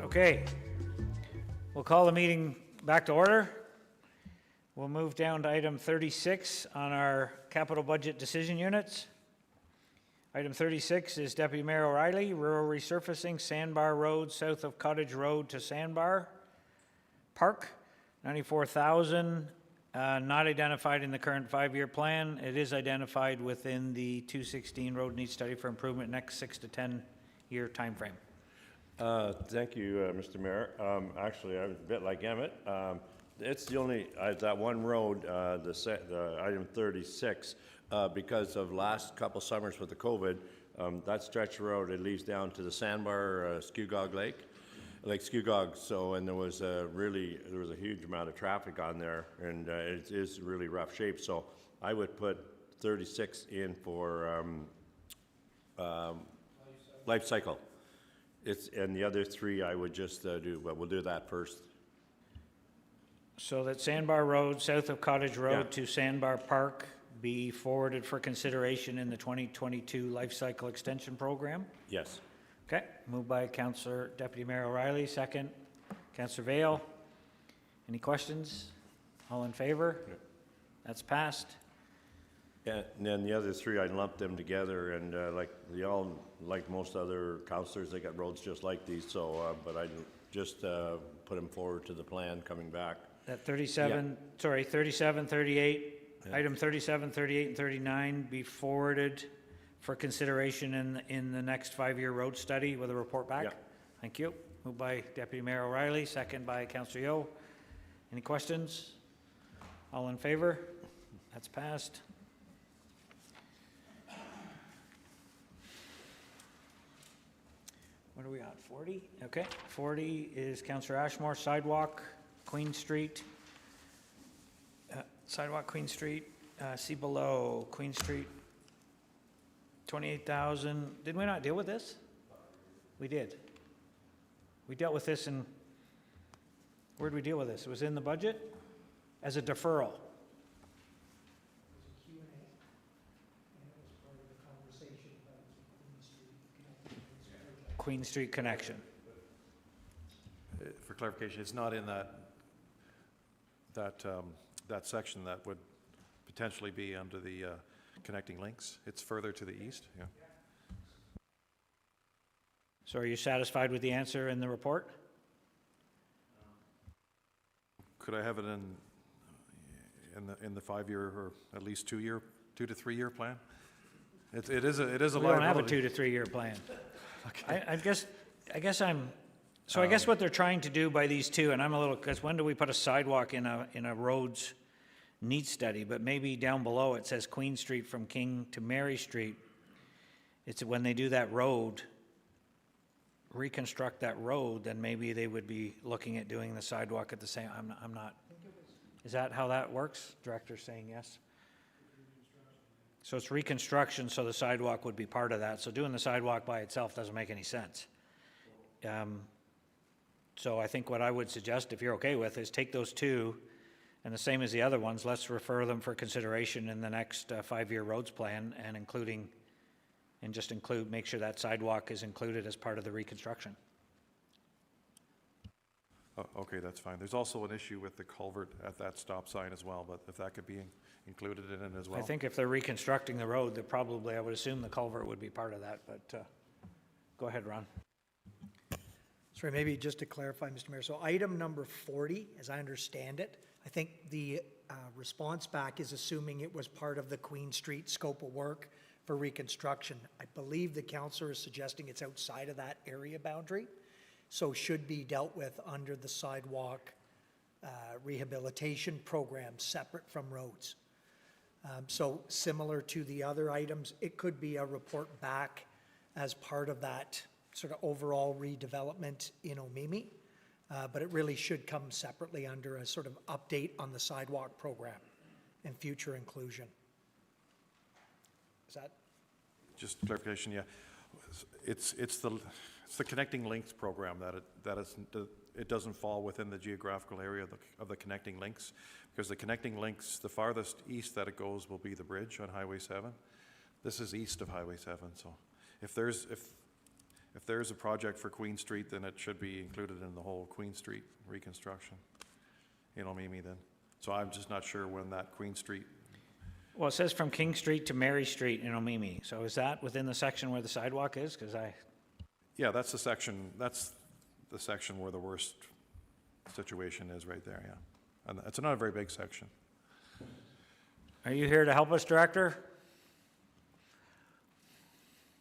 Okay, we'll call the meeting back to order. We'll move down to item 36 on our capital budget decision units. Item 36 is Deputy Mayor O'Reilly, rural resurfacing Sandbar Road south of Cottage Road to Sandbar Park, 94,000, not identified in the current 5-year plan. It is identified within the 216 road needs study for improvement next 6 to 10 year time frame. Thank you, Mr. Mayor. Actually, I'm a bit like Emmett. It's the only, that one road, the item 36, because of last couple summers with the COVID, that stretch of road, it leads down to the Sandbar Skugog Lake Skugog. So, and there was a huge amount of traffic on there, and it is really rough shape. So I would put 36 in for life cycle. And the other three I would just do, but we'll do that first. So that Sandbar Road, south of Cottage Road to Sandbar Park, be forwarded for consideration in the 2022 Life Cycle Extension Program? Yes. Okay, moved by Councillor Deputy Mayor O'Reilly, second. Councillor Vale. Any questions? All in favor? Yeah. That's passed. Yeah, and then the other three, I lumped them together, and like most other councillors, they got roads just like these, so, but I just put them forward to the plan coming back. That 37, sorry, 37, 38, item 37, 38, and 39 be forwarded for consideration in the next 5-year road study with a report back? Yeah. Thank you. Moved by Deputy Mayor O'Reilly, second by Councillor Yeo. Any questions? All in favor? That's passed. What are we on, 40? Okay, 40 is Councillor Ashmore, sidewalk, Queen Street. Sidewalk, Queen Street, see below, Queen Street, 28,000. Did we not deal with this? We did. We dealt with this in, where did we deal with this? It was in the budget as a deferral. Queen Street connection. For clarification, it's not in that section that would potentially be under the connecting links. It's further to the east. Yeah. So are you satisfied with the answer in the report? Could I have it in the 5-year or at least 2 to 3 year plan? It is a liability. We don't have a 2 to 3 year plan. Okay. I guess I'm, so I guess what they're trying to do by these two, and I'm a little, because when do we put a sidewalk in a roads needs study? But maybe down below it says Queen Street from King to Mary Street. It's when they do that road, reconstruct that road, then maybe they would be looking at doing the sidewalk at the same, I'm not, is that how that works? Director's saying yes. So it's reconstruction, so the sidewalk would be part of that. So doing the sidewalk by itself doesn't make any sense. So I think what I would suggest, if you're okay with, is take those two, and the same as the other ones, let's refer them for consideration in the next 5-year roads plan, and make sure that sidewalk is included as part of the reconstruction. Oh, okay, that's fine. There's also an issue with the culvert at that stop sign as well, but if that could be included in it as well. I think if they're reconstructing the road, they're probably, I would assume the culvert would be part of that, but go ahead, Ron. Sorry, maybe just to clarify, Mr. Mayor. So item number 40, as I understand it, I think the response back is assuming it was part of the Queen Street scope of work for reconstruction. I believe the councillor is suggesting it's outside of that area boundary, so should be dealt with under the sidewalk rehabilitation program separate from roads. So similar to the other items, it could be a report back as part of that sort of overall redevelopment in Omemee, but it really should come separately under a sort of update on the sidewalk program and future inclusion. Is that? Just clarification, yeah. It's the Connecting Links program it doesn't fall within the geographical area of the Connecting Links, because the Connecting Links, the farthest east that it goes will be the bridge on Highway 7. This is east of Highway 7, so if if there's a project for Queen Street, then it should be included in the whole Queen Street reconstruction. You know me then. So I'm just not sure when that Queen Street, Well, it says from King Street to Mary Street in Omemee. So is that within the section where the sidewalk is? Because yeah, that's the section where the worst situation is right there, yeah. And it's not a very big section. are you here to help us, Director?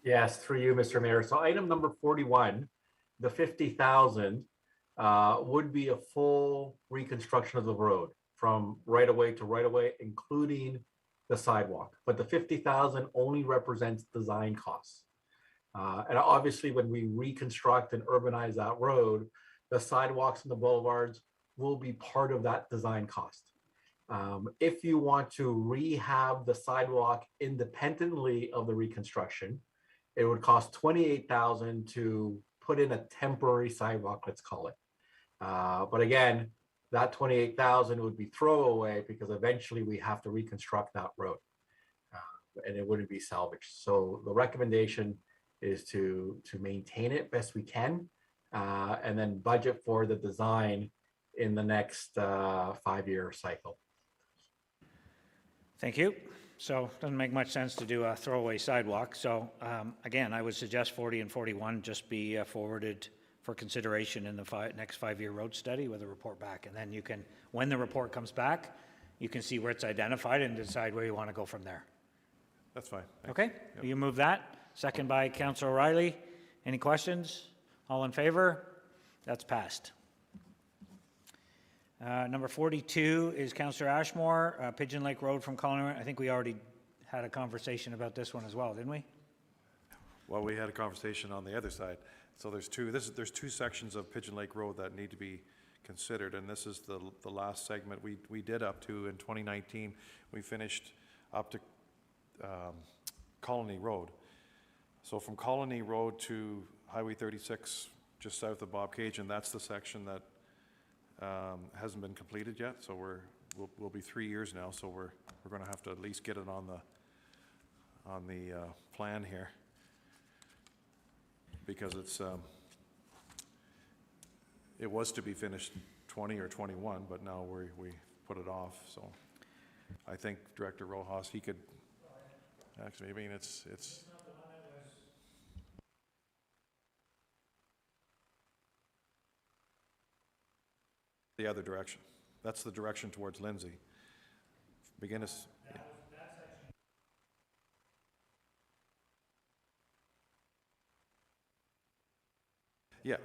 Yes, through you, Mr. Mayor. So item number 41, the 50,000 would be a full reconstruction of the road from right of way to right of way, including the sidewalk. But the 50,000 only represents design costs. And obviously, when we reconstruct and urbanize that road, the sidewalks and the boulevards will be part of that design cost. If you want to rehab the sidewalk independently of the reconstruction, it would cost 28,000 to put in a temporary sidewalk, let's call it. But again, that 28,000 would be throwaway because eventually we have to reconstruct that road, and it wouldn't be salvaged. So the recommendation is to maintain it best we can, and then budget for the design in the next 5-year cycle. Thank you. So it doesn't make much sense to do a throwaway sidewalk. So again, I would suggest 40 and 41 just be forwarded for consideration in the next 5-year road study with a report back. And then you can, when the report comes back, you can see where it's identified and decide where you want to go from there. That's fine. Thanks. Okay? Will you move that? Second by Councillor O'Reilly. Any questions? All in favor? That's passed. Number 42 is Councillor Ashmore, Pigeon Lake Road from Collingwood. I think we already had a conversation about this one as well, didn't we? Well, we had a conversation on the other side. So there's two sections of Pigeon Lake Road that need to be considered, and this is the last segment we did up to in 2019. We finished up to Colony Road. So from Colony Road to Highway 36, just south of Bob Cage, and that's the section that hasn't been completed yet. So we'll be 3 years now. So we're going to have to at least get it on the plan here, because it was to be finished 20 or 21, but now we put it off. So I think Director Rojas, he could actually, I mean, it's the other direction. That's the direction towards Lindsay. Begin to, yeah,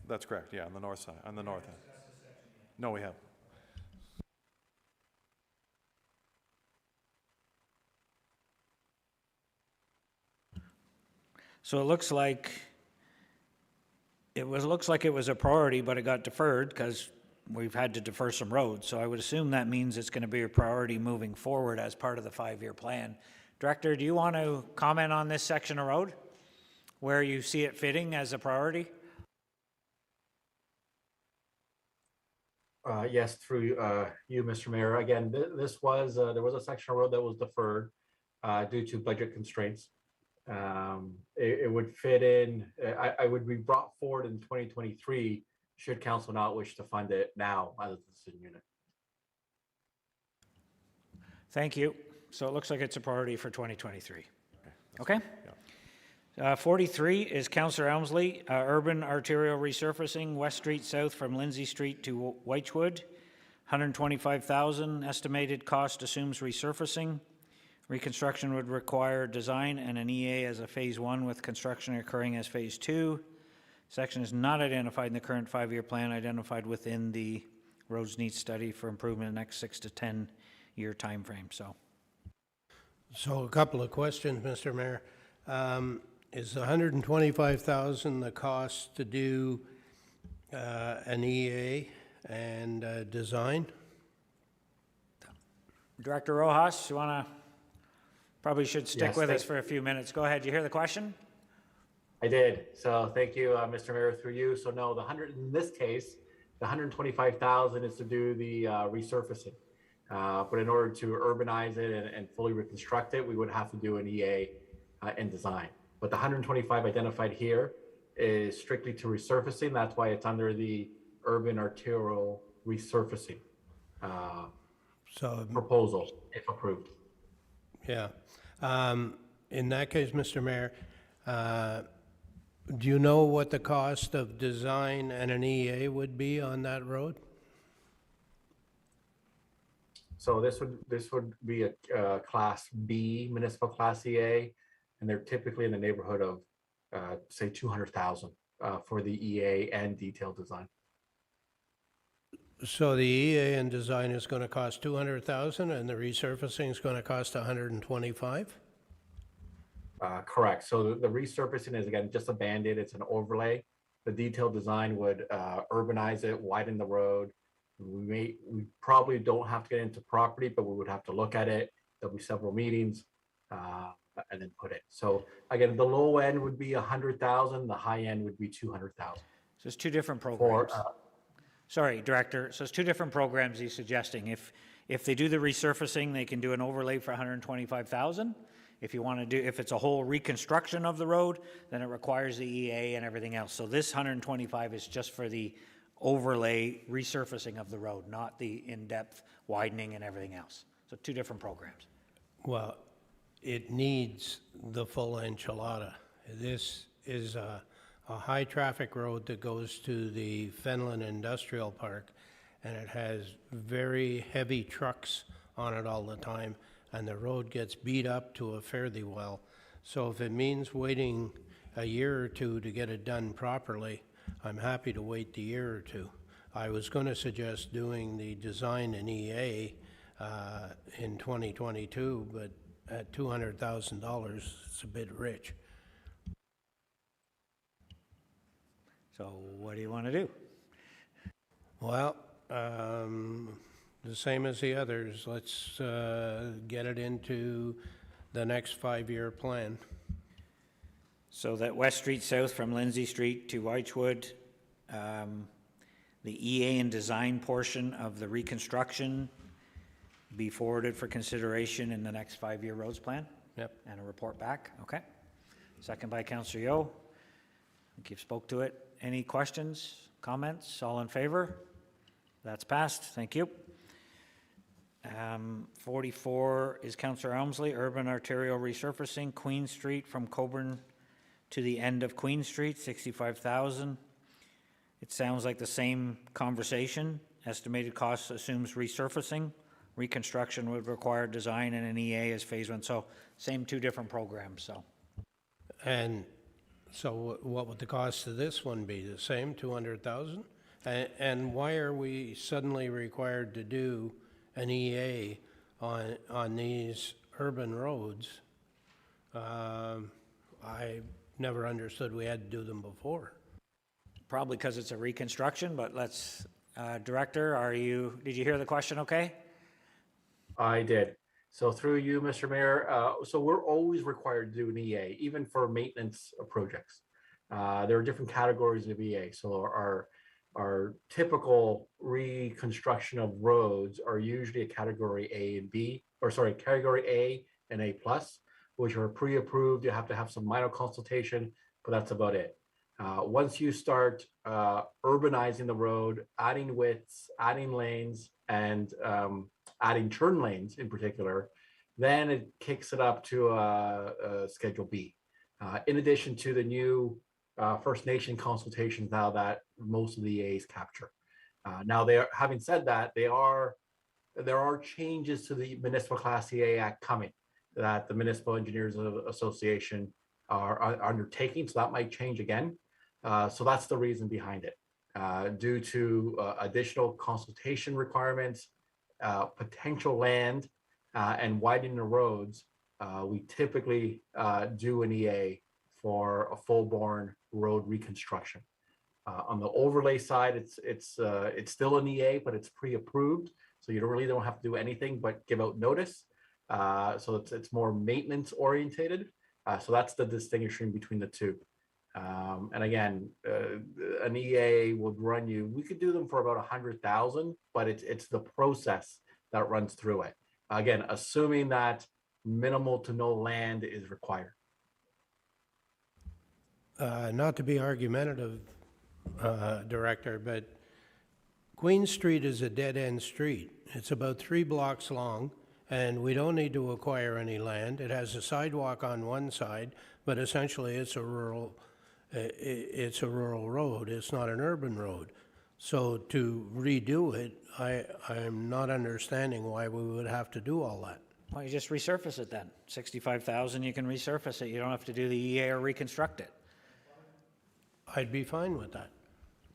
that's correct. Yeah, on the north side, on the north end. No, we haven't. So it looks like it was a priority, but it got deferred because we've had to defer some roads. So I would assume that means it's going to be a priority moving forward as part of the 5-year plan. Director, do you want to comment on this section of road where you see it fitting as a priority? Yes, through you, Mr. Mayor. Again, this was there was a section of road that was deferred due to budget constraints. It would fit in. I would be brought forward in 2023 should council not wish to fund it now as a decision unit. Thank you. So it looks like it's a priority for 2023. Okay? 43 is Councillor Elmsley, urban arterial resurfacing, West Street South from Lindsay Street to Wychwood. 125,000 estimated cost assumes resurfacing. Reconstruction would require design and an EA as a phase 1 with construction occurring as phase 2. Section is not identified in the current 5-year plan, identified within the roads needs study for improvement in the next 6 to 10 year time frame. So a couple of questions, Mr. Mayor. Is 125,000 the cost to do an EA and design? Director Rojas, you want to, probably should stick Yes, with us for a few minutes. Go ahead. You hear the question? I did. So thank you, Mr. Mayor, through you. So no, in this case, the 125,000 is to do the resurfacing. But in order to urbanize it and fully reconstruct it, we would have to do an EA and design. But the 125 identified here is strictly to resurfacing. That's why it's under the urban arterial resurfacing uh, So, proposal, if approved. yeah. In that case, Mr. Mayor, do you know what the cost of design and an EA would be on that road? So this would be a Class B municipal Class EA, and they're typically in the neighborhood of say 200,000 for the EA and detailed design. So the EA and design is gonna cost 200,000 and the resurfacing is gonna cost 125? Correct. So the resurfacing is again just a Band-Aid. It's an overlay. The detailed design would urbanize it, widen the road. We probably don't have to get into property, but we would have to look at it. There'll be several meetings, and then put it. So again, the low end would be 100,000. The high end would be 200,000 So it's two different for programs. Sorry, Director, so it's two different programs he's suggesting. If they do the resurfacing, they can do an overlay for 125,000. If you want to do, if it's a whole reconstruction of the road, then it requires the EA and everything else. So this 125 is just for the overlay resurfacing of the road, not the in-depth widening and everything else. So two different programs. Well, it needs the full enchilada. This is a high-traffic road that goes to the Fenelon Industrial Park, and it has very heavy trucks on it all the time, and the road gets beat up to a fairly well. So if it means waiting a year or two to get it done properly, I'm happy to wait the year or two. I was going to suggest doing the design in EA in 2022, but at $200,000, it's a bit rich. So what do you want to do? Well, the same as the others. Let's get it into the next 5-year plan. So that West Street South from Lindsay Street to Wychwood, the EA and design portion of the reconstruction be forwarded for consideration in the next 5-year roads plan? Yep. And a report back, okay. Second by Councillor Yeo. I think you've spoke to it. Any questions, comments? All in favor? That's passed, thank you. 44 is Councillor Elmsley, urban arterial resurfacing, Queen Street from Coburn to the end of Queen Street, 65,000. It sounds like the same conversation. Estimated cost assumes resurfacing. Reconstruction would require design and an EA as phase one. So same two different programs, so. And so what would the cost of this one be? The same, 200,000? And why are we suddenly required to do an EA on these urban roads? I never understood we had to do them before. Probably because it's a reconstruction, but let's, Director, did you hear the question okay? I did. So through you, Mr. Mayor, so we're always required to do an EA, even for maintenance projects. There are different categories of EA. So our typical reconstruction of roads are usually a category A and B, or sorry, category A and A plus, which are pre-approved. You have to have some minor consultation, but that's about it. Once you start urbanizing the road, adding widths, adding lanes, and adding turn lanes in particular, then it kicks it up to Schedule B. In addition to the new First Nation consultations now that most of the EAs capture. Now, having said that, there are changes to the Municipal Class EA Act coming that the Municipal Engineers Association are undertaking, so that might change again. So that's the reason behind it. Due to additional consultation requirements, potential land, and widening the roads, we typically do an EA for a full-born road reconstruction. On the overlay side, it's still an EA, but it's pre-approved, so you don't have to do anything but give out notice. So it's more maintenance orientated. So that's the distinguishing between the two. And again, an EA would run you. We could do them for about 100,000, but it's the process that runs through it. Again, assuming that minimal to no land is required. Not to be argumentative, Director, but Queen Street is a dead-end street. It's about 3 blocks long, and we don't need to acquire any land. It has a sidewalk on one side, but essentially it's a rural road. It's not an urban road. So to redo it, I'm not understanding why we would have to do all that. Why don't you just resurface it then? 65,000, you can resurface it. You don't have to do the EA or reconstruct it. I'd be fine with that.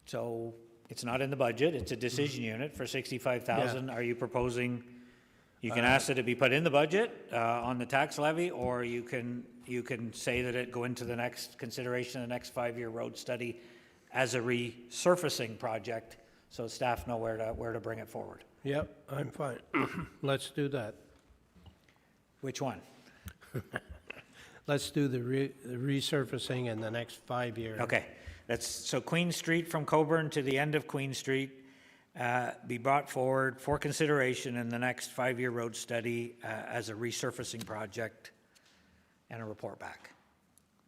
So it's not in the budget, it's a decision unit for 65,000. Are you proposing, you can ask that it be put in the budget on the tax levy, or you can say that it go into the next consideration, the next 5-year road study as a resurfacing project, so staff know where to bring it forward. Yep, I'm fine. Let's do that. Which one? Let's do the resurfacing in the next 5 years. Okay, so Queen Street from Coburn to the end of Queen Street be brought forward for consideration in the next 5-year road study as a resurfacing project and a report back.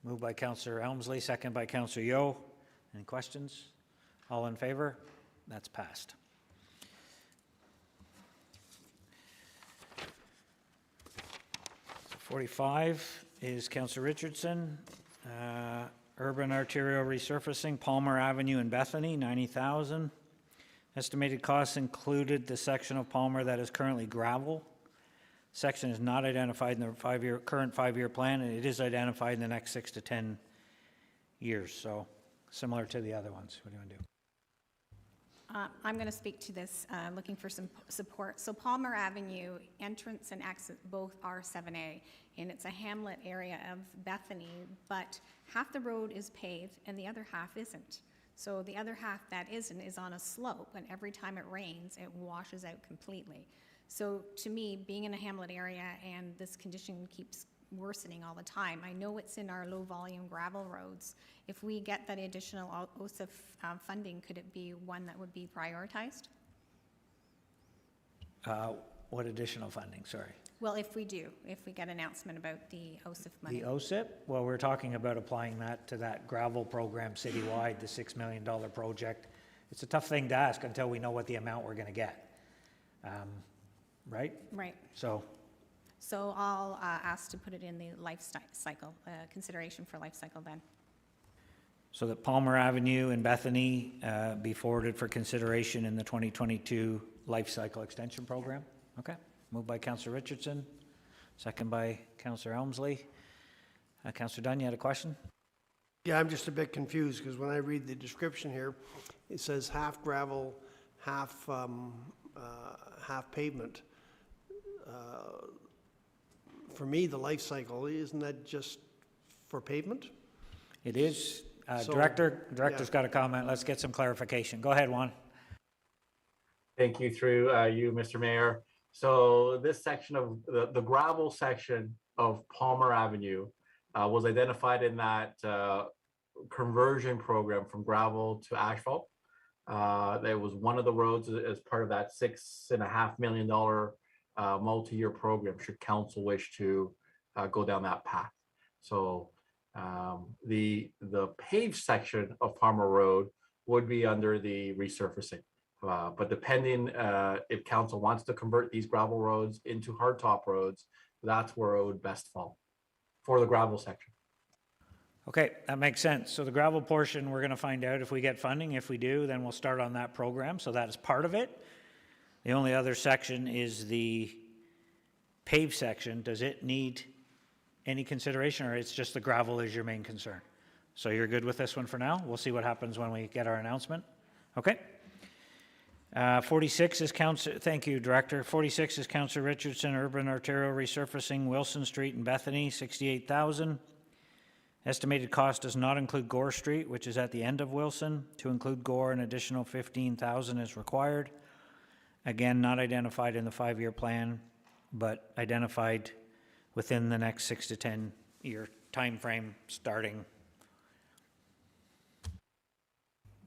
Moved by Councillor Elmsley, second by Councillor Yeo. Any questions? All in favor? That's passed. So 45 is Councillor Richardson. Urban arterial resurfacing, Palmer Avenue in Bethany, 90,000. Estimated costs included the section of Palmer that is currently gravel. Section is not identified in the current 5-year plan, and it is identified in the next 6 to 10 years. So similar to the other ones. What do you want to do? I'm going to speak to this, looking for some support. So Palmer Avenue, entrance and exit both are 7A, and it's a hamlet area of Bethany, but half the road is paved and the other half isn't. So the other half that isn't is on a slope, and every time it rains, it washes out completely. So to me, being in a hamlet area and this condition keeps worsening all the time, I know it's in our low-volume gravel roads. If we get that additional OSIF funding, could it be one that would be prioritized? What additional funding, sorry? Well, if we get announcement about the OSIF money. The OSIP? Well, we're talking about applying that to that gravel program citywide, the $6 million project. It's a tough thing to ask until we know what the amount we're going to get, right? Right. So I'll ask to put it in the life cycle, consideration for life cycle then. So that Palmer Avenue in Bethany be forwarded for consideration in the 2022 Life Cycle Extension Program? Okay. Moved by Councillor Richardson, second by Councillor Elmsley. Councillor Dunn, you had a question? Yeah, I'm just a bit confused because when I read the description here, it says half gravel, half pavement. For me, the life cycle, isn't that just for pavement? It is. So- Director's yeah. got a comment. Let's get some clarification. Go ahead, Juan. Thank you through you, Mr. Mayor. So this section of the gravel section of Palmer Avenue was identified in that conversion program from gravel to asphalt. There was one of the roads as part of that $6.5 million multi-year program, should council wish to go down that path. So the paved section of Palmer Road would be under the resurfacing. But depending if council wants to convert these gravel roads into hardtop roads, that's where it would best fall for the gravel section. Okay, that makes sense. So the gravel portion, we're going to find out if we get funding. If we do, then we'll start on that program. So that is part of it. The only other section is the paved section. Does it need any consideration, or it's just the gravel is your main concern? So you're good with this one for now? We'll see what happens when we get our announcement. Okay. 46 is thank you, Director. 46 is Councillor Richardson, urban arterial resurfacing, Wilson Street in Bethany, 68,000. Estimated cost does not include Gore Street, which is at the end of Wilson. To include Gore, an additional 15,000 is required. Again, not identified in the 5-year plan, but identified within the next 6 to 10 year time frame starting.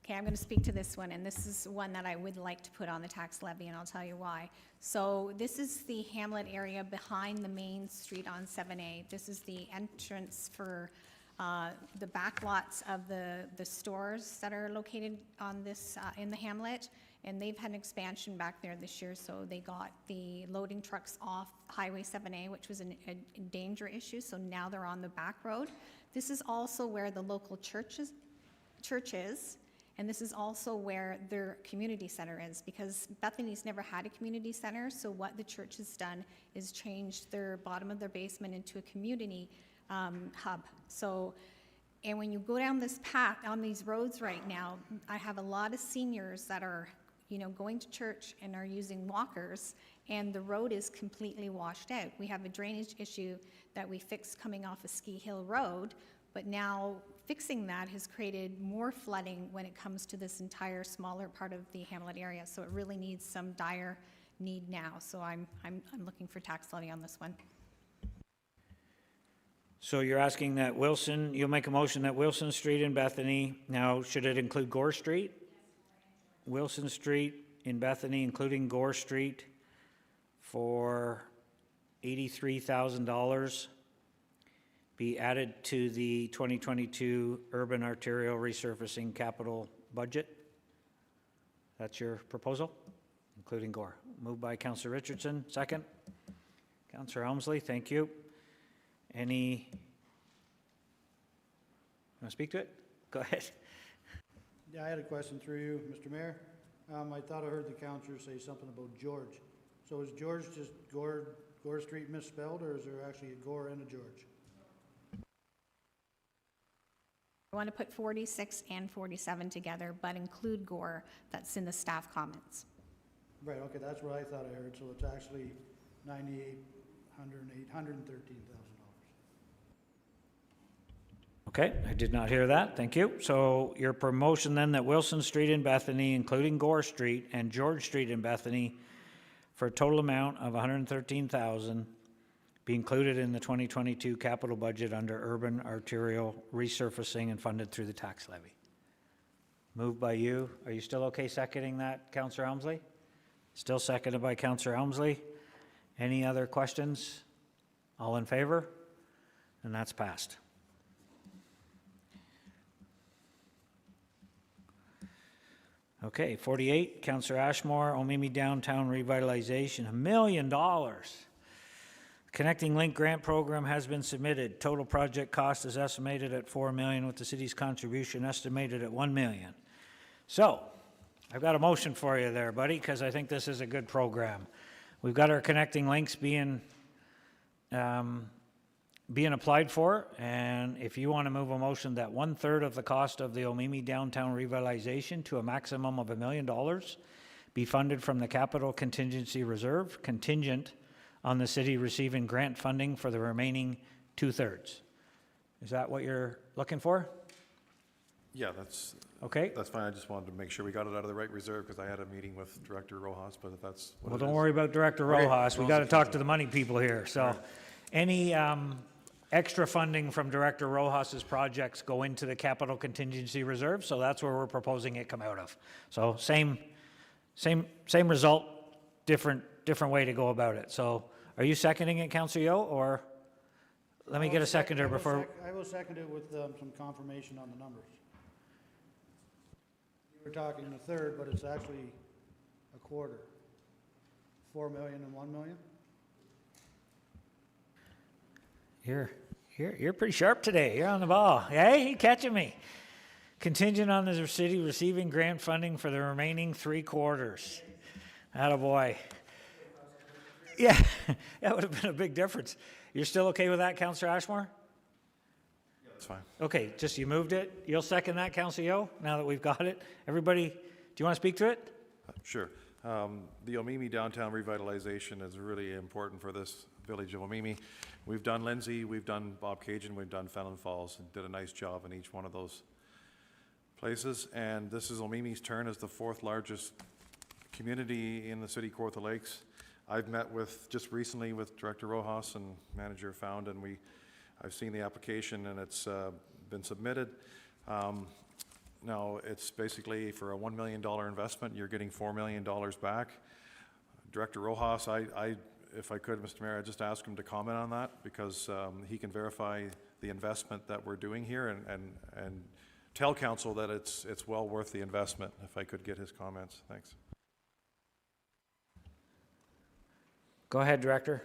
Okay, I'm going to speak to this one, and this is one that I would like to put on the tax levy, and I'll tell you why. So this is the hamlet area behind the main street on 7A. This is the entrance for the back lots of the stores that are located on this, in the hamlet, and they've had an expansion back there this year, so they got the loading trucks off Highway 7A, which was a danger issue, so now they're on the back road. This is also where the local church is, and this is also where their community center is, because Bethany's never had a community center, so what the church has done is changed their bottom of their basement into a community hub. So, and when you go down this path, on these roads right now, I have a lot of seniors that are, you know, going to church and are using walkers, and the road is completely washed out. We have a drainage issue that we fixed coming off of Ski Hill Road, but now fixing that has created more flooding when it comes to this entire smaller part of the hamlet area. So it really needs some dire need now. So I'm looking for tax levy on this one. So you're asking that Wilson, you'll make a motion that Wilson Street in Bethany, now should it include Gore Street? Wilson Street in Bethany, including Gore Street, for $83,000 be added to the 2022 urban arterial resurfacing capital budget? That's your proposal, including Gore. Moved by Councillor Richardson, second. Councillor Helmsley, thank you. Any, want to speak to it? Go ahead. Yeah, I had a question through you, Mr. Mayor. I thought I heard the councillor say something about George. So is George just Gore Street misspelled, or is there actually a Gore and a George? I want to put 46 and 47 together, but include Gore. That's in the staff comments. Right, okay, that's what I thought I heard, so it's actually $113,000. Okay, I did not hear that, thank you. So your promotion then that Wilson Street in Bethany, including Gore Street and George Street in Bethany, for a total amount of $113,000, be included in the 2022 capital budget under urban arterial resurfacing and funded through the tax levy. Moved by you. Are you still okay seconding that, Councillor Helmsley? Still seconded by Councillor Helmsley. Any other questions? All in favor? And that's passed. Okay, 48, Councillor Ashmore, Omimi Downtown Revitalization, $1 million. Connecting Link Grant Program has been submitted. Total project cost is estimated at $4 million, with the city's contribution estimated at $1 million. So, I've got a motion for you there, buddy, because I think this is a good program. We've got our Connecting Links being applied for, and if you want to move a motion that 1/3 of the cost of the Omimi Downtown Revitalization to a maximum of $1 million be funded from the Capital Contingency Reserve, contingent on the city receiving grant funding for the remaining 2/3. Is that what you're looking for? Yeah, that's Okay. fine. I just wanted to make sure we got it out of the right reserve because I had a meeting with Director Rojas, but if that's what Well, it don't is. worry about Director Okay. Rojas. We Well, got to it's talk to the money people here. So, any extra funding from Director Rojas's projects go into the Capital Contingency Reserve. So that's where we're proposing it come out of. So same result, different way to go about it. So, are you seconding it, Councillor Yeo, or let me get a seconder before? I will second it with some confirmation on the numbers. You were talking 1/3, but it's actually 1/4. 4 million and 1 million? You're pretty sharp today. You're on the ball. Hey, you catching me? Contingent on the city receiving grant funding for the remaining 3/4. Attaboy. Yeah, that would have been a big difference. You're still okay with that, Councillor Ashmore? That's fine. Okay, just you moved it. You'll second that, Councillor Yeo, now that we've got it. Everybody, do you want to speak to it? Sure. The Omimi Downtown Revitalization is really important for this village of Omimi. We've done Lindsay, we've done Bob Cajun, we've done Fenelon Falls, and did a nice job in each one of those places. And this is Omimi's turn as the 4th largest community in the city, Kawartha Lakes. I've met with, just recently with Director Rojas and Manager Found, and I've seen the application and it's been submitted. Now, it's basically for a $1 million investment, you're getting $4 million back. Director Rojas, if I could, Mr. Mayor, I'd just ask him to comment on that because he can verify the investment that we're doing here and tell council that it's well worth the investment, if I could get his comments. Thanks. Go ahead, Director.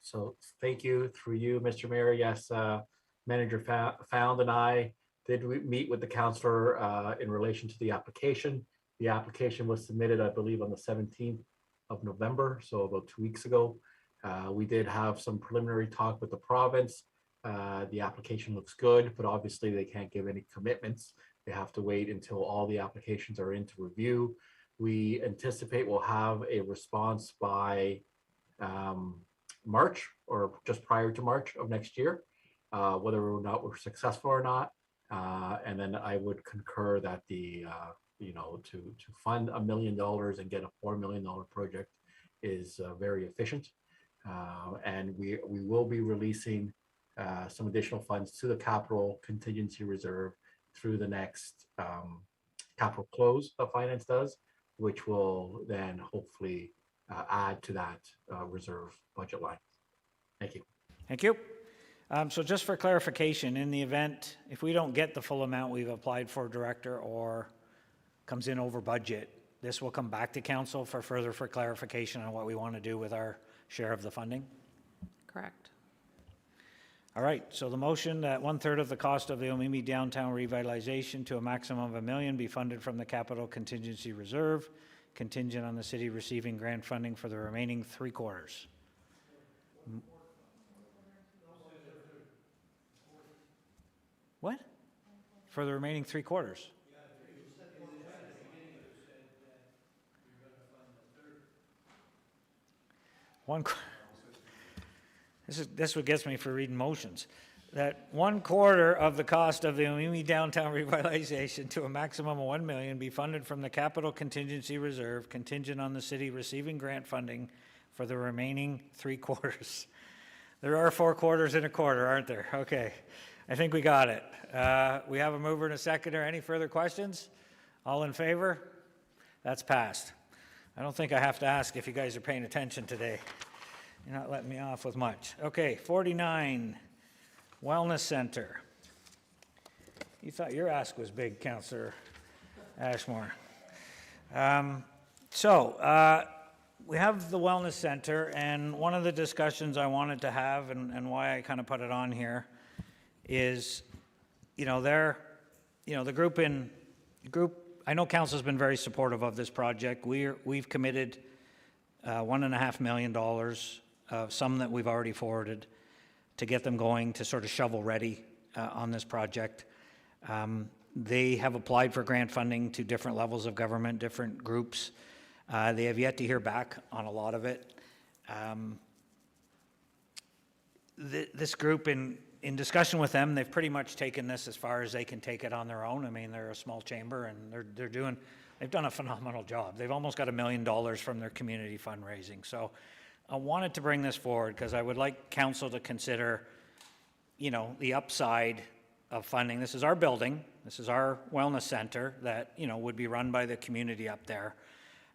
So thank you, through you, Mr. Mayor. Yes, Manager Found and I did meet with the councillor in relation to the application. The application was submitted, I believe, on the 17th of November, so about 2 weeks ago. We did have some preliminary talk with the province. The application looks good, but obviously they can't give any commitments. They have to wait until all the applications are in to review. We anticipate we'll have a response by March or just prior to March of next year, whether or not we're successful or not. And then I would concur that the, to fund $1 million and get a $4 million project is very efficient. And we will be releasing some additional funds to the capital contingency reserve through the next capital close that finance does, which will then hopefully add to that reserve budget line. Thank you. Thank you. So just for clarification, in the event, if we don't get the full amount we've applied for, Director, or comes in over budget, this will come back to council for clarification on what we want to do with our share of the funding? Correct. All right, so the motion that 1/3 of the cost of the Omemee downtown revitalization to a maximum of $1 million be funded from the capital contingency reserve, contingent on the city receiving grant funding for the remaining 3/4. What? For the remaining 3/4? This is what gets me for reading motions. That 1/4 of the cost of the Omemee downtown revitalization to a maximum of $1 million be funded from the capital contingency reserve, contingent on the city receiving grant funding for the remaining 3/4. There are 4 quarters in a quarter, aren't there? Okay, I think we got it. We have a mover and a seconder. Any further questions? All in favor? That's passed. I don't think I have to ask if you guys are paying attention today. You're not letting me off with much. Okay, 49, Wellness Center. You thought your ask was big, Councillor Ashmore. We have the Wellness Center, and one of the discussions I wanted to have, and why I kind of put it on here, is, the group, I know council's been very supportive of this project. We've committed $1.5 million of some that we've already forwarded to get them going to sort of shovel ready on this project. They have applied for grant funding to different levels of government, different groups. They have yet to hear back on a lot of it. This group, in discussion with them, they've pretty much taken this as far as they can take it on their own. I mean, they're a small chamber, and they've done a phenomenal job. They've almost got $1 million from their community fundraising. So I wanted to bring this forward because I would like council to consider, the upside of funding. This is our building. This is our wellness center that, would be run by the community up there.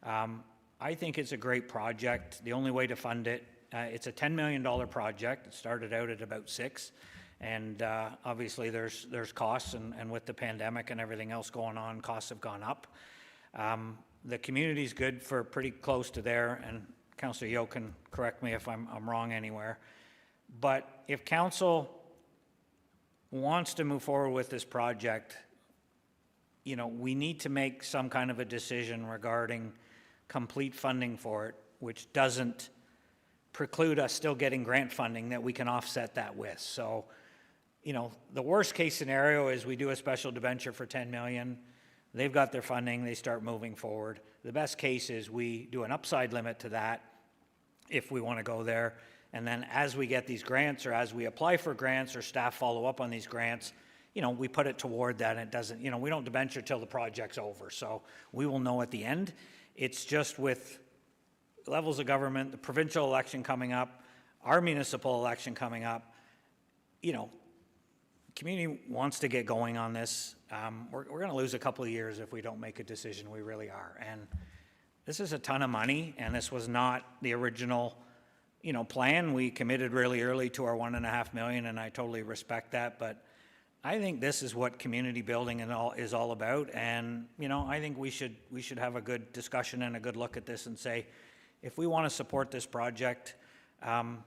I think it's a great project. The only way to fund it, it's a $10 million project. It started out at about $6 million. And obviously there's costs, and with the pandemic and everything else going on, costs have gone up. The community's good for pretty close to there, and Councillor Yeo can correct me if I'm wrong anywhere. But if council wants to move forward with this project, we need to make some kind of a decision regarding complete funding for it, which doesn't preclude us still getting grant funding that we can offset that with. So, the worst case scenario is we do a special debenture for $10 million. They've got their funding, they start moving forward. The best case is we do an upside limit to that if we want to go there. And then as we get these grants, or as we apply for grants, or staff follow up on these grants, we put it toward that, and it doesn't, we don't debenture till the project's over. So we will know at the end. It's just with levels of government, the provincial election coming up, our municipal election coming up, community wants to get going on this. We're going to lose a couple of years if we don't make a decision. We really are. And this is a ton of money, and this was not the original plan. We committed really early to our 1.5 million, and I totally respect that, but I think this is what community building and all is all about, and, I think we should have a good discussion and a good look at this and say, if we want to support this project, I've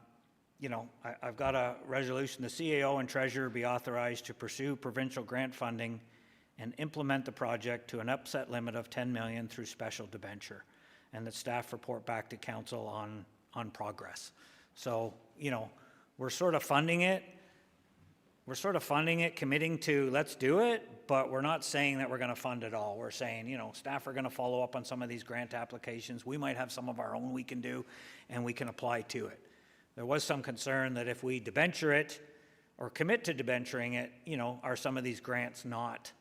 got a resolution, the CAO and treasurer be authorized to pursue provincial grant funding and implement the project to an upset limit of 10 million through special debenture, and that staff report back to council on progress. So, we're sort of funding it. We're sort of funding it, committing to, let's do it, but we're not saying that we're going to fund it all. We're saying, staff are going to follow up on some of these grant applications. We might have some of our own we can do, and we can apply to it. There was some concern that if we debenture it or commit to debenturing it, are some of these grants not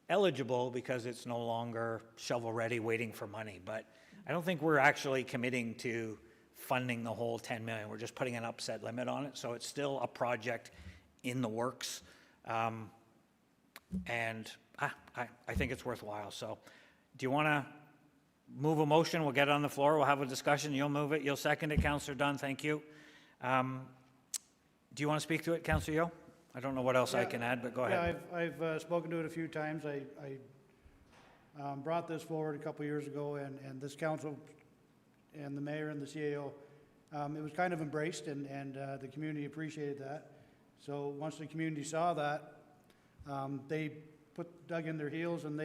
eligible because it's no longer shovel-ready waiting for money. But I don't think we're actually committing to funding the whole 10 million. We're just putting an upset limit on it, so it's still a project in the works, and I think it's worthwhile. So do you want to move a motion? We'll get it on the floor, we'll have a discussion, you'll move it, you'll second it, Councillor Dunn, thank you. Do you want to speak to it, Councillor Yeo? I don't know what else I can add, but go ahead. Yeah, I've spoken to it a few times. I brought this forward a couple years ago, and this council and the mayor and the CAO, it was kind of embraced, and the community appreciated that. So once the community saw that, they dug in their heels, and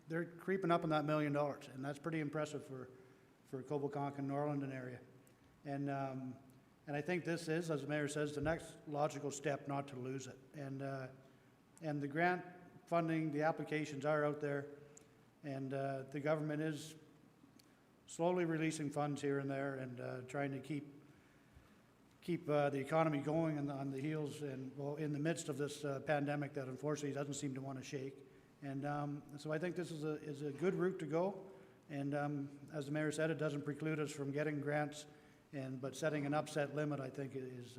they're creeping up on that $1 million, and that's pretty impressive for Coboconk and Norlandton area. And I think this is, as the mayor says, the next logical step not to lose it. And the grant funding, the applications are out there, and the government is slowly releasing funds here and there, and trying to keep the economy going on the heels and, well, in the midst of this pandemic that unfortunately doesn't seem to want to shake. And so I think this is a good route to go. And as the mayor said, it doesn't preclude us from getting grants, but setting an upset limit, I think, is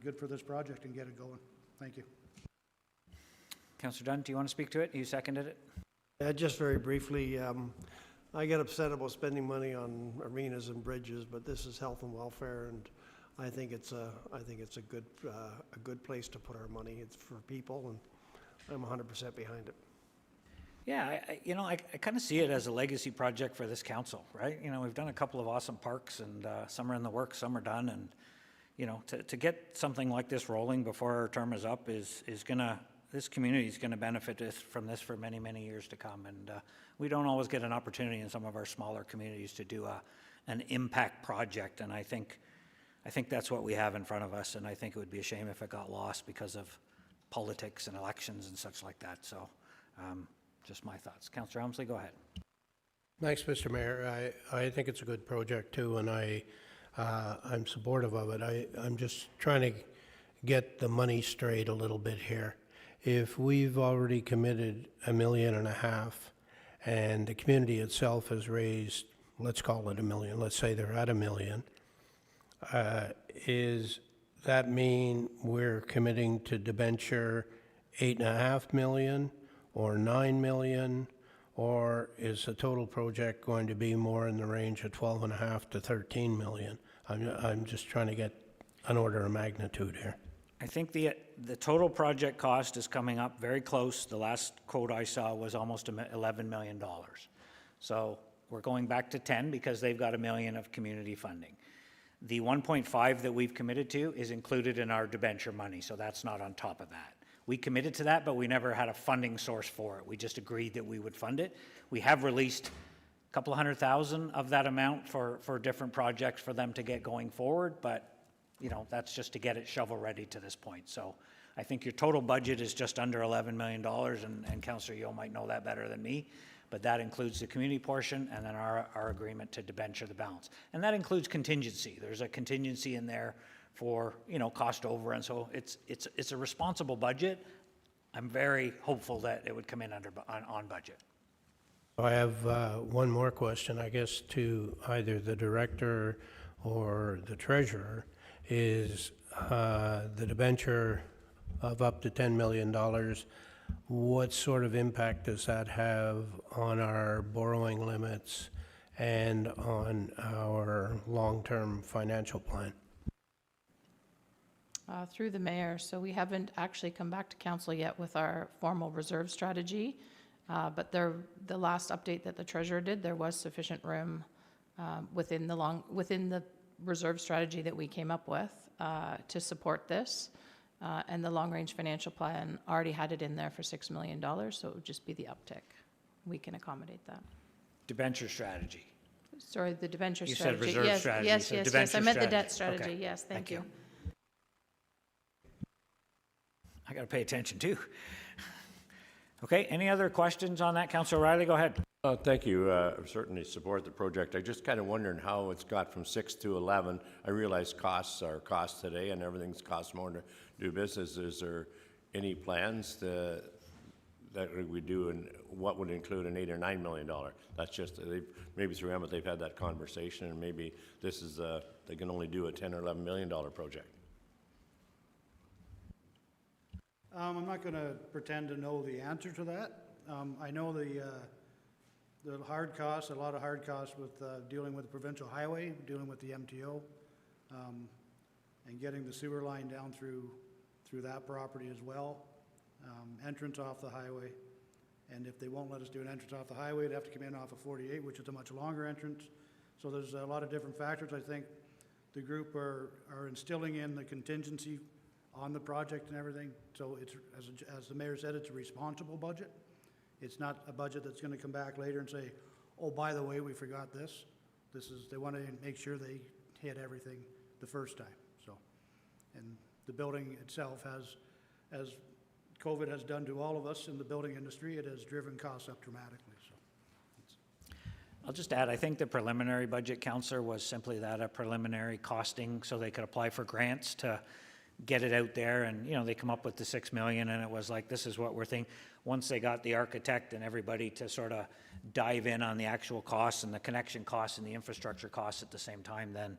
good for this project and get it going. Thank you. Councillor Dunn, do you want to speak to it? You seconded it? Yeah, just very briefly, I get upset about spending money on arenas and bridges, but this is health and welfare, and I think it's a good place to put our money. It's for people, and I'm 100% behind it. Yeah, I kind of see it as a legacy project for this council, right? We've done a couple of awesome parks, and some are in the works, some are done, and to get something like this rolling before our term is up this community is gonna benefit from this for many, many years to come, and we don't always get an opportunity in some of our smaller communities to do an impact project, and I think that's what we have in front of us, and I think it would be a shame if it got lost because of politics and elections and such like that. So just my thoughts. Councillor Helmsley, go ahead. Thanks, Mr. Mayor. I think it's a good project too, and I'm supportive of it. I'm just trying to get the money straight a little bit here. If we've already committed $1.5 million and the community itself has raised, let's call it $1 million, let's say they're at $1 million, is that mean we're committing to debenture $8.5 million or $9 million, or is the total project going to be more in the range of $12.5 to $13 million? I'm just trying to get an order of magnitude here. I think the total project cost is coming up very close. The last quote I saw was almost $11 million. So we're going back to 10 because they've got $1 million of community funding. The 1.5 that we've committed to is included in our debenture money, so that's not on top of that. We committed to that, but we never had a funding source for it. We just agreed that we would fund it. We have released a couple of $100,000 of that amount for different projects for them to get going forward, but that's just to get it shovel-ready to this point. So I think your total budget is just under $11 million, and Councillor Yeo might know that better than me, but that includes the community portion and then our agreement to debenture the balance. And that includes contingency. There's a contingency in there for, cost over, and so it's a responsible budget. I'm very hopeful that it would come in on budget. I have one more question, I guess, to either the director or the treasurer. Is the debenture of up to $10 million, what sort of impact does that have on our borrowing limits and on our long-term financial plan. Through the mayor, so we haven't actually come back to council yet with our formal reserve strategy, but the last update that the treasurer did, there was sufficient room within the reserve strategy that we came up with to support this, and the long-range financial plan already had it in there for $6 million, so it would just be the uptick. We can accommodate that. Debenture strategy. Sorry, the debenture You said strategy. reserve Yes, strategy, yes, so yes, yes. debenture I meant the strategy. debt strategy. Okay. Yes, thank you. I got to pay attention too. Okay, any other questions on that? Councilor Riley, go ahead. Thank you. Certainly support the project. I just kind of wondering how it's got from 6 to 11. I realize costs are costs today and everything's cost more to do business. Is there any plans that we do, and what would include an $8 or $9 million? That's just, maybe through Emmett they've had that conversation, and maybe this is, they can only do a $10 or $11 million project. I'm not gonna pretend to know the answer to that. I know the hard costs, a lot of hard costs with dealing with the provincial highway, dealing with the MTO, and getting the sewer line down through that property as well. Entrance off the highway, and if they won't let us do an entrance off the highway, they'd have to come in off of 48, which is a much longer entrance. So there's a lot of different factors. I think the group are instilling in the contingency on the project and everything. So it's, as the mayor said, it's a responsible budget. It's not a budget that's going to come back later and say, oh, by the way, we forgot this. They want to make sure they hit everything the first time. So, and the building itself has, as COVID has done to all of us in the building industry, it has driven costs up dramatically. So, I'll just add, I think the preliminary budget, Councillor, was simply that, a preliminary costing, so they could apply for grants to get it out there, and, you know, they come up with the 6 million, and it was like, this is what we're thinking. Once they got the architect and everybody to sort of dive in on the actual costs and the connection costs and the infrastructure costs at the same time, then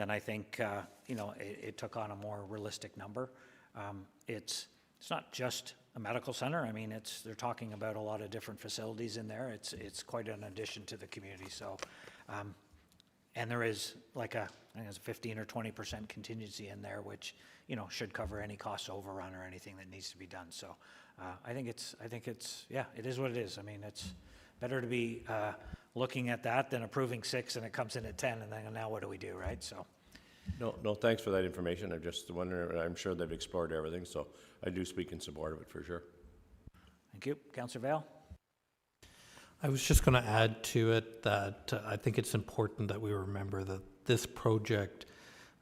I think, you know, it took on a more realistic number. It's not just a medical center. I mean, they're talking about a lot of different facilities in there. It's quite an addition to the community. So, and there is like I think it's a 15 or 20% contingency in there, which, you know, should cover any cost overrun or anything that needs to be done. So, I think it's yeah, it is what it is. I mean, it's better to be looking at that than approving 6 and it comes in at 10, and then now what do we do, right? So. No, thanks for that information. I'm just wondering, I'm sure they've explored everything, so I do speak in support of it for sure. Thank you. Councillor Vail? I was just going to add to it that I think it's important that we remember that this project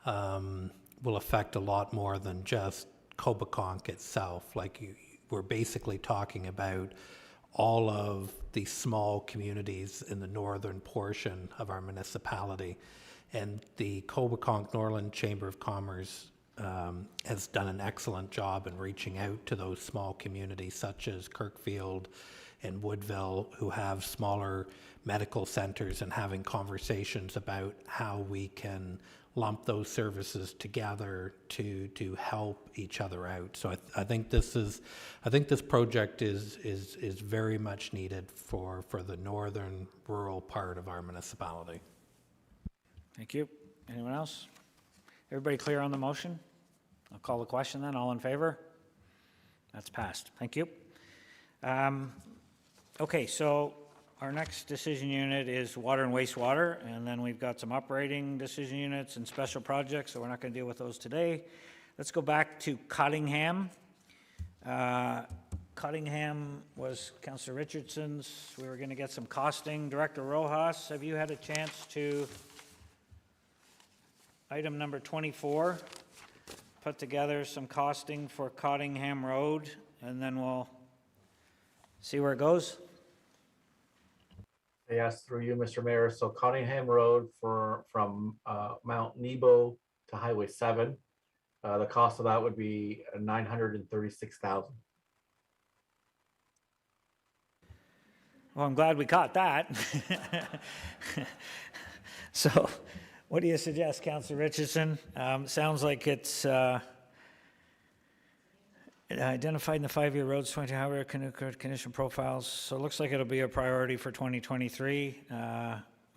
will affect a lot more than just Cobeconk itself. Like, we're basically talking about all of the small communities in the northern portion of our municipality. And the Cobeconk-Norland Chamber of Commerce has done an excellent job in reaching out to those small communities such as Kirkfield and Woodville, who have smaller medical centers, and having conversations about how we can lump those services together to help each other out. So I think this project is very much needed for the northern rural part of our municipality. Thank you. Anyone else? Everybody clear on the motion? I'll call the question then. All in favor? That's passed. Thank you. Okay, so our next decision unit is water and wastewater, and then we've got some operating decision units and special projects, so we're not going to deal with those today. Let's go back to Cottingham. Cottingham was Councillor Richardson's. We were going to get some costing. Director Rojas, have you had a chance to, item number 24, put together some costing for Cottingham Road, and then we'll see where it goes? Yes, through you, Mr. Mayor. So Cottingham Road from Mount Nebo to Highway 7, the cost of that would be $936,000. Well, I'm glad we caught that. So, what do you suggest, Councillor Richardson? Sounds like it's identified in the 5-year roads, 20 highway condition profiles. So it looks like it'll be a priority for 2023.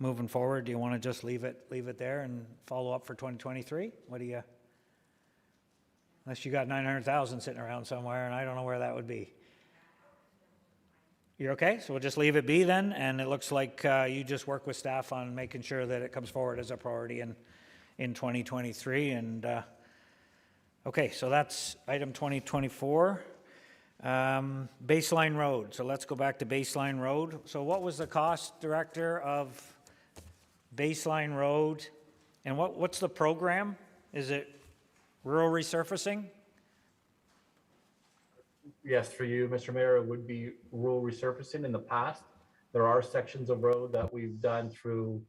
moving forward? Do you want to just leave it there and follow up for 2023? What do you, unless you got 900,000 sitting around somewhere, and I don't know where that would be. You're okay? So we'll just leave it be then, and it looks like you just work with staff on making sure that it comes forward as a priority in 2023, and okay, so that's item 2024. Baseline Road, so let's go back to Baseline Road. So what was the cost, Director, of Baseline Road, and what's the program? Is it rural resurfacing? Yes, for you, Mr. Mayor, it would be rural resurfacing in the past. There are sections of road that we've done through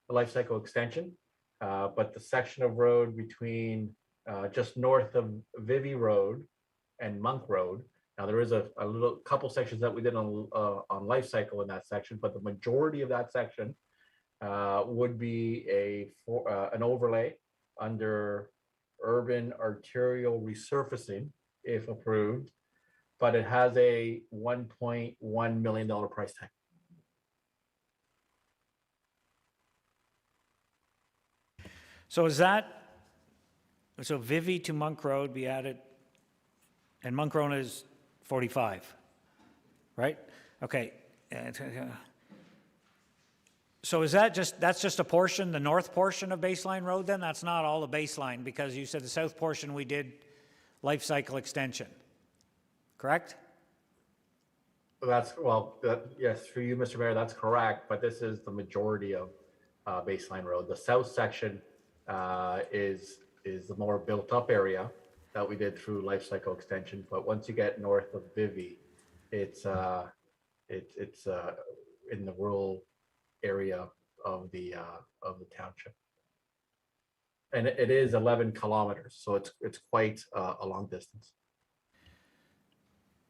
the life cycle extension, but the section of road between just north of Vivy Road and Monk Road. Now, there is a little couple sections that we did on life cycle in that section, but the majority of that section would be an overlay under urban arterial resurfacing, if approved, but it has a $1.1 million price tag. So so Vivy to Monk Road be added, and Monk Road is 45, right? Okay. So that's just a portion, the north portion of Baseline Road then? That's not all of Baseline, because you said the south portion we did life cycle extension, correct? Yes, for you, Mr. Mayor, that's correct, but this is the majority of Baseline Road. The south section is the more built-up area that we did through life cycle extension. But once you get north of Vivy, it's in the rural area of the township, and it is 11 kilometers, so it's quite a long distance.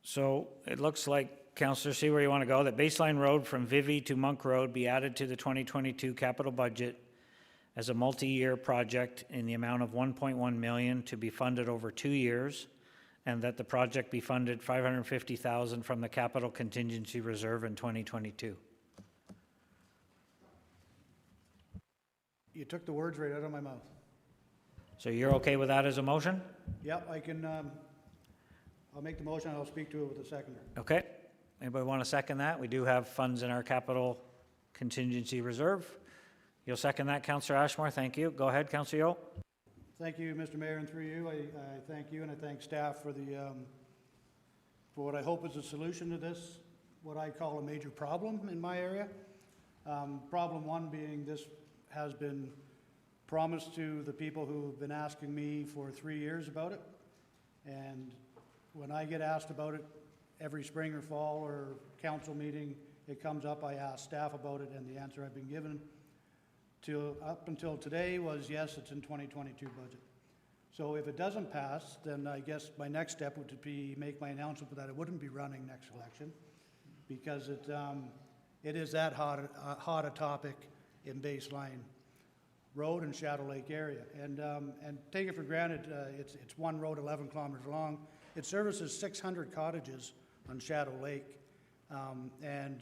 So it looks like, Councillor, see where you want to go, that Baseline Road from Vivy to Monk Road be added to the 2022 capital budget as a multi-year project in the amount of 1.1 million to be funded over 2 years, and that the project be funded 550,000 from the capital contingency reserve in 2022. You took the words right out of my mouth. So you're okay with that as a motion? Yep, I can, I'll make the motion, I'll speak to it with the seconder. Okay. Anybody want to second that? We do have funds in our capital contingency reserve. You'll second that, Councillor Ashmore. Thank you. Go ahead, Councillor Yeo. Thank you, Mr. Mayor, and through you, I thank you and I thank staff for for what I hope is a solution to this, what I call a major problem in my area. Problem one being this has been promised to the people who've been asking me for 3 years about it. And when I get asked about it every spring or fall or council meeting, it comes up, I ask staff about it, and the answer I've been given up until today was, yes, it's in 2022 budget. So if it doesn't pass, then I guess my next step would be make my announcement that it wouldn't be running next election, because it is that hot a topic in Baseline Road and Shadow Lake area. And take it for granted, it's one road 11 kilometers long. It services 600 cottages on Shadow Lake, and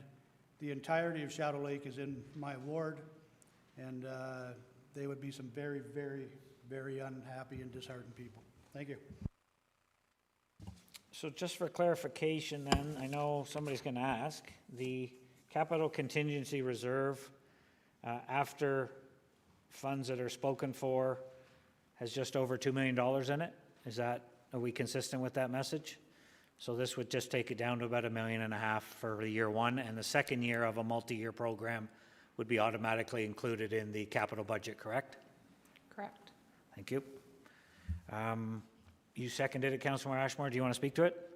the entirety of Shadow Lake is in my ward, and they would be some very, very, very unhappy and disheartened people. Thank you. So just for clarification then, I know somebody's going to ask, the capital contingency reserve after funds that are spoken for has just over $2 million in it? Are we consistent with that message? So this would just take it down to about $1.5 million for year one, and the second year of a multi-year program would be automatically included in the capital budget, correct? Correct. Thank you. You seconded it, Councilor Ashmore. Do you want to speak to it?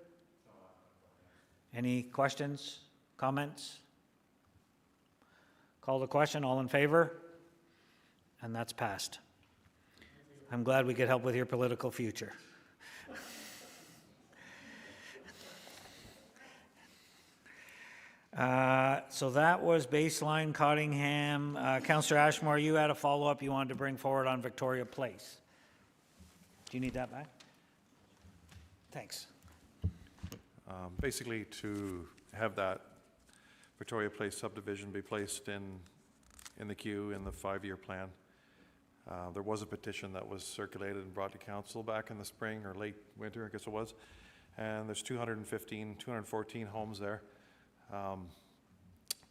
Any questions, comments? Call the question. All in favor? And that's passed. I'm glad we could help with your political future. So that was Baseline, Cottingham. Councillor Ashmore, you had a follow-up you wanted to bring forward on Victoria Place. Do you need that back? Thanks. Basically, to have that Victoria Place subdivision be placed in in the queue in the 5-year plan. There was a petition that was circulated and brought to council back in the spring or late winter, I guess it was. And there's 214 homes there.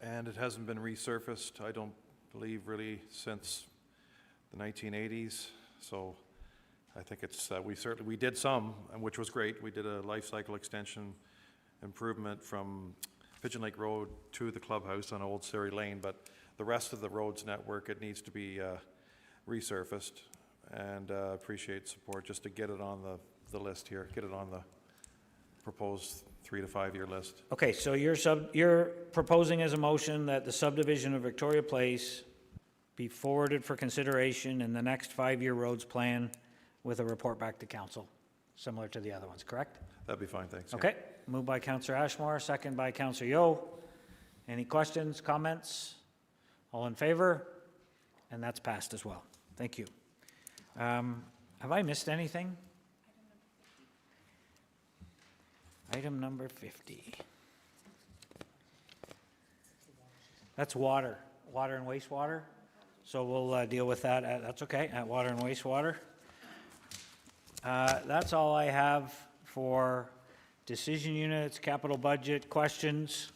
And it hasn't been resurfaced, I don't believe, really since the 1980s. So I think it's, we did some, and which was great. We did a life cycle extension improvement from Pigeon Lake Road to the clubhouse on Old Surrey Lane, but the rest of the roads network, it needs to be resurfaced, and appreciate support just to get it on the list here, get it on the proposed 3 to 5 year list. Okay, so you're proposing as a motion that the subdivision of Victoria Place be forwarded for consideration in the next 5-year roads plan with a report back to council, similar to the other ones, correct? That'd be fine, thanks. yeah. Okay, moved by Councillor Ashmore, second by Councillor Yeo. Any questions, comments? All in favor? And that's passed as well. Thank you. Have I missed anything? Item number 50. That's water and wastewater. So we'll deal with that, that's okay, at water and wastewater. That's all I have for decision units, capital budget questions.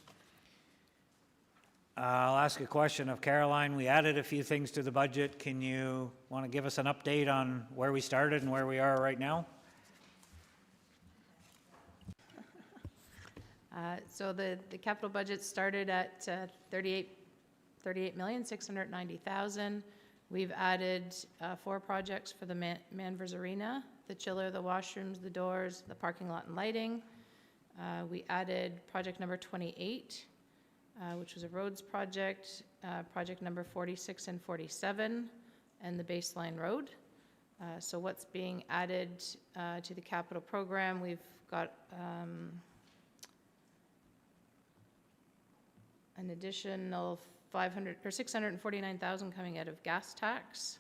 I'll ask a question of Caroline. We added a few things to the budget. Can you want to give us an update on where we started and where we are right now? So the capital budget started at 38,690,000. We've added 4 projects for the Manvers Arena, the chiller, the washrooms, the doors, the parking lot and lighting. We added project number 28, which was a roads project, project number 46 and 47, and the baseline road. So what's being added to the capital program, we've got an additional 649,000 coming out of gas tax.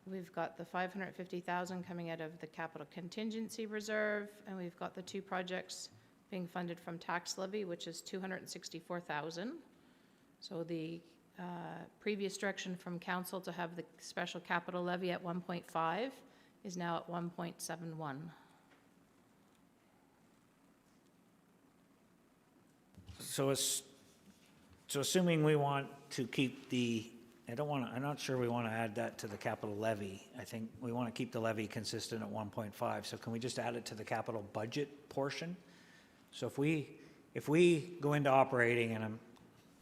We've got the 550,000 coming out of the capital contingency reserve, and we've got the 2 projects being funded from tax levy, which is 264,000. So the previous direction from council to have the special capital levy at 1.5 is now at 1.71. So assuming we want to keep the, I'm not sure we want to add that to the capital levy. I think we want to keep the levy consistent at 1.5. So can we just add it to the capital budget portion? So if we go into operating, and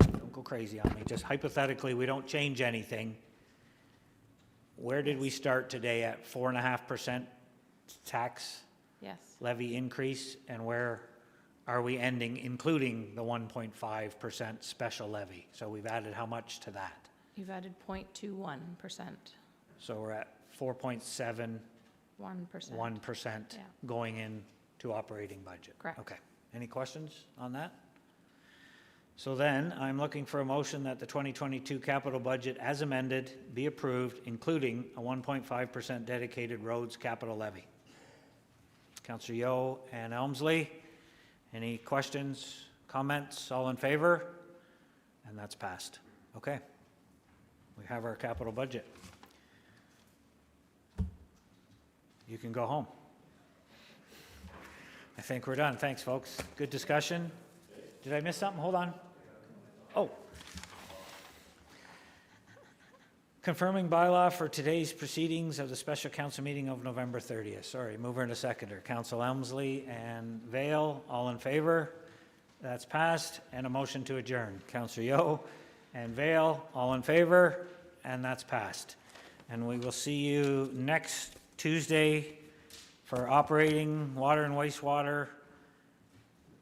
don't go crazy on me, just hypothetically, we don't change anything, where did we start today at 4.5% tax Yes. levy increase? And where are we ending, including the 1.5% special levy? So we've added how much to that? You've added 0.21%. So we're at 4.71% 1%. Yeah. going into operating budget. Correct. Okay. Any questions on that? So then, I'm looking for a motion that the 2022 capital budget as amended be approved, including a 1.5% dedicated roads capital levy. Councillor Yeo and Elmsley, any questions, comments? All in favor? And that's passed. Okay. We have our capital budget. You can go home. I think we're done. Thanks, folks. Good discussion. Did I miss something? Hold on. Oh. Confirming bylaw for today's proceedings of the special council meeting of November 30th. Sorry, mover and a seconder. Council Elmsley and Vale, all in favor? That's passed. And a motion to adjourn. Councillor Yeo and Vale, all in favor? And that's passed. And we will see you next Tuesday for operating water and wastewater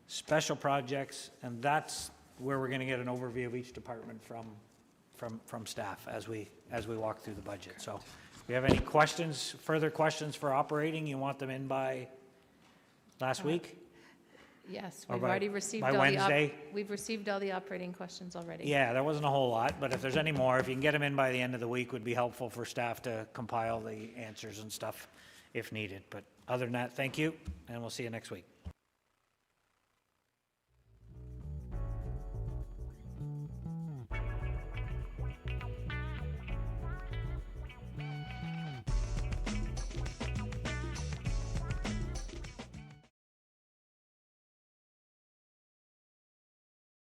special projects, and that's where we're going to get an overview of each department from staff as we walk through the budget. So if you have any questions, further questions for operating, you want them in by last week? Yes, Or we've by- already received by all the Wednesday? we've received all the operating questions already. Yeah, there wasn't a whole lot, but if there's any more, if you can get them in by the end of the week, would be helpful for staff to compile the answers and stuff if needed. But other than that, thank you, and we'll see you next week.